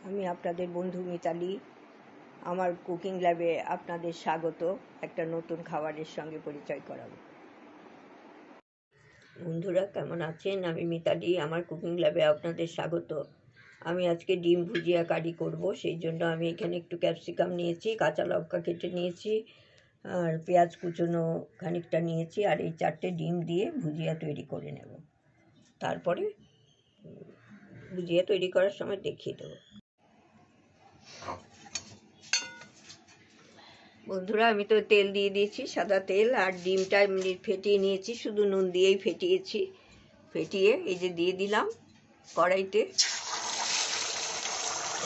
আমি আপনাদের বন্ধু মিতালি। আমার কুকিং ল্যাবে আপনাদের স্বাগত। একটা নতুন খাবারের সঙ্গে পরিচয় করাবো। বন্ধুরা কেমন আছেন? আমি মিতালি, আমার কুকিং ল্যাবে আপনাদের স্বাগত। আমি আজকে ডিম ভুজিয়া কারি করব, সেই জন্য আমি এখানে একটু ক্যাপসিকাম নিয়েছি, কাঁচা লঙ্কা কেটে নিয়েছি, আর পেঁয়াজ কুচনো খানিকটা নিয়েছি, আর এই 4টে ডিম দিয়ে ভুজিয়া তৈরি করে নেব। তারপরে ভুজিয়া তৈরি করার সময় দেখিয়ে দেবো। বন্ধুরা, আমি তো তেল দিয়ে দিয়েছি, সাদা তেল, আর ডিমটা এমনি ফেটিয়ে নিয়েছি, শুধু নুন দিয়েই ফেটিয়েছি। ফেটিয়ে এই যে দিয়ে দিলাম কড়াইতে।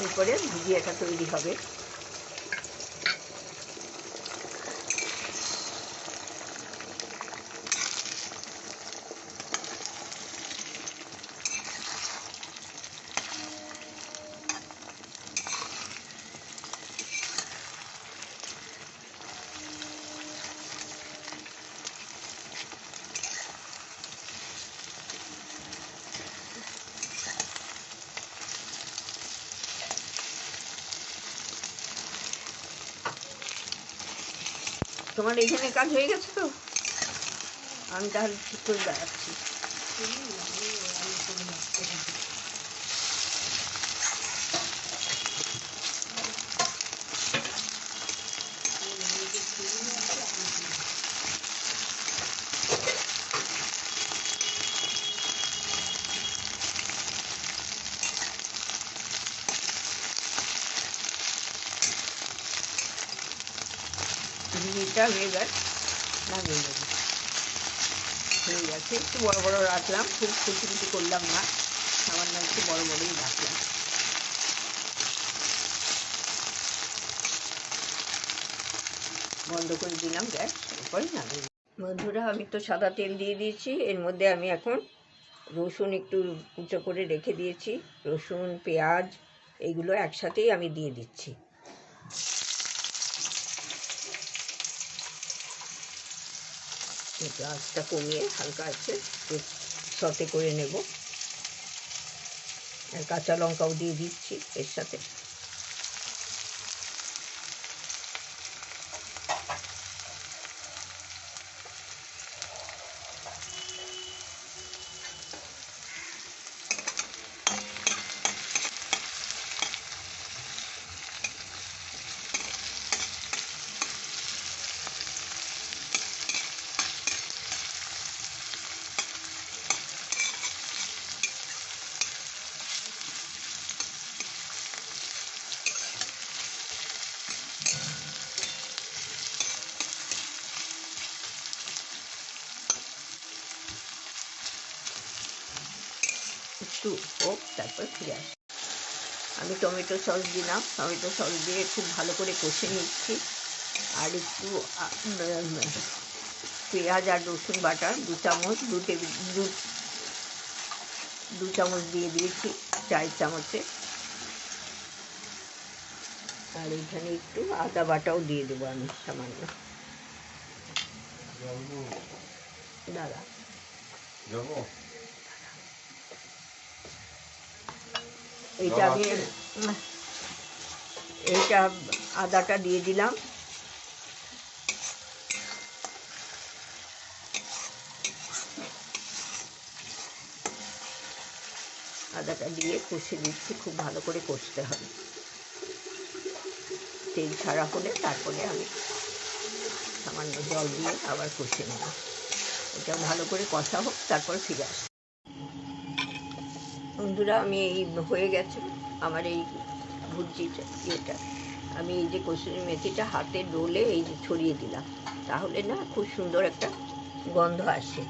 এরপরে ভুজিয়াটা তৈরি হবে। তোমার এখানে কাজ হয়ে গেছে তো? আমি তাহলে ঠিক করে দাঁড়াচ্ছি। ঘিটা হয়ে গেছে, নামিয়ে নেব। হয়ে গেছে, একটু বড় বড় রাখলাম, খুব কুচি কুচি করলাম না, সামান্য একটু বড় বড়ই রাখলাম। বন্ধ করে দিলাম গ্যাস, এরপরে নামিয়ে। বন্ধুরা, আমি তো সাদা তেল দিয়ে দিয়েছি, এর মধ্যে আমি এখন রসুন একটু কুচো করে রেখে দিয়েছি, রসুন পেঁয়াজ এইগুলো একসাথেই আমি দিয়ে দিচ্ছি। একটু আঁচটা কমিয়ে হালকা আছে সতে করে নেব। আর কাঁচা লঙ্কাও দিয়ে দিচ্ছি এর সাথে। একটু হোক, তারপর ফিরে আসি। আমি টমেটো সস দিলাম, টমেটো সস দিয়ে খুব ভালো করে কষে নিচ্ছি। আর একটু পেঁয়াজ আর রসুন বাটা 2 চামচ, 2 চামচ দিয়ে দিয়েছি, 4 চামচে। আর এখানে একটু আদা বাটাও দিয়ে দেবো আমি সামান্য। দাদা এইটা আদাটা দিয়ে দিলাম। আদাটা দিয়ে কষে দিচ্ছি, খুব ভালো করে কষতে হবে। তেল ছাড়া হলে তারপরে আমি সামান্য জল দিয়ে আবার কষে নেব। এটা ভালো করে কষা হোক, তারপর ফিরে আসি। বন্ধুরা, আমি এই হয়ে গেছে আমার এই ভুজিটা, আমি এই যে কসুরি মেথিটা হাতে ডলে এই যে ছড়িয়ে দিলাম, তাহলে না খুব সুন্দর একটা গন্ধ আসে।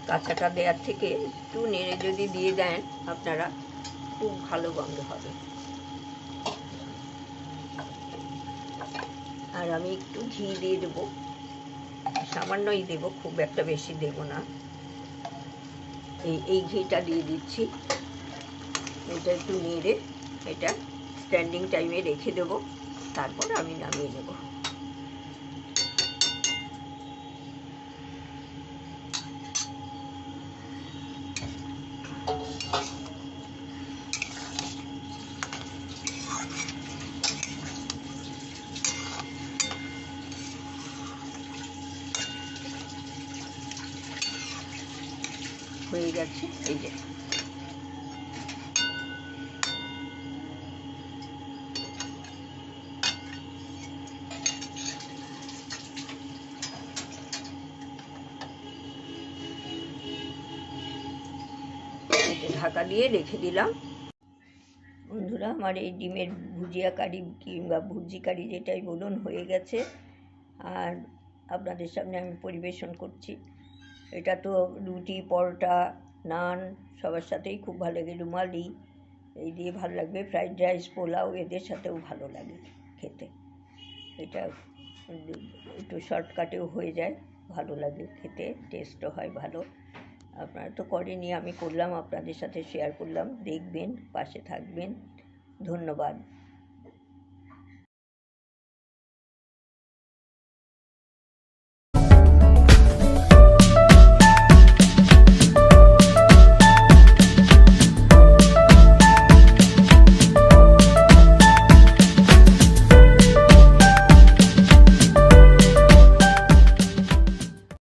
কাঁচাটা দেওয়ার থেকে একটু নেড়ে যদি দিয়ে দেন আপনারা, খুব ভালো গন্ধ হবে। আর আমি একটু ঘি দিয়ে দেবো, সামান্যই দেবো, খুব একটা বেশি দেবো না। এই ঘিটা দিয়ে দিচ্ছি। এটা একটু নেড়ে এটা স্ট্যান্ডিং টাইমে রেখে দেবো, তারপর আমি নামিয়ে নেব। হয়ে গেছে। এই যে ঢাকা দিয়ে রেখে দিলাম। বন্ধুরা, আমার এই ডিমের ভুজিয়া কারি কিংবা ভুজি কারি যেটাই বলুন হয়ে গেছে, আর আপনাদের সামনে আমি পরিবেশন করছি। এটা তো রুটি, পরোটা, নান সবার সাথেই খুব ভালো লাগে। রুমালি এই দিয়ে ভালো লাগবে, ফ্রাইড রাইস, পোলাও এদের সাথেও ভালো লাগে খেতে। এটা একটু শর্টকাটেও হয়ে যায়, ভালো লাগে খেতে, টেস্টও হয় ভালো। আপনারা তো করেনই, আমি করলাম, আপনাদের সাথে শেয়ার করলাম। দেখবেন, পাশে থাকবেন। ধন্যবাদ।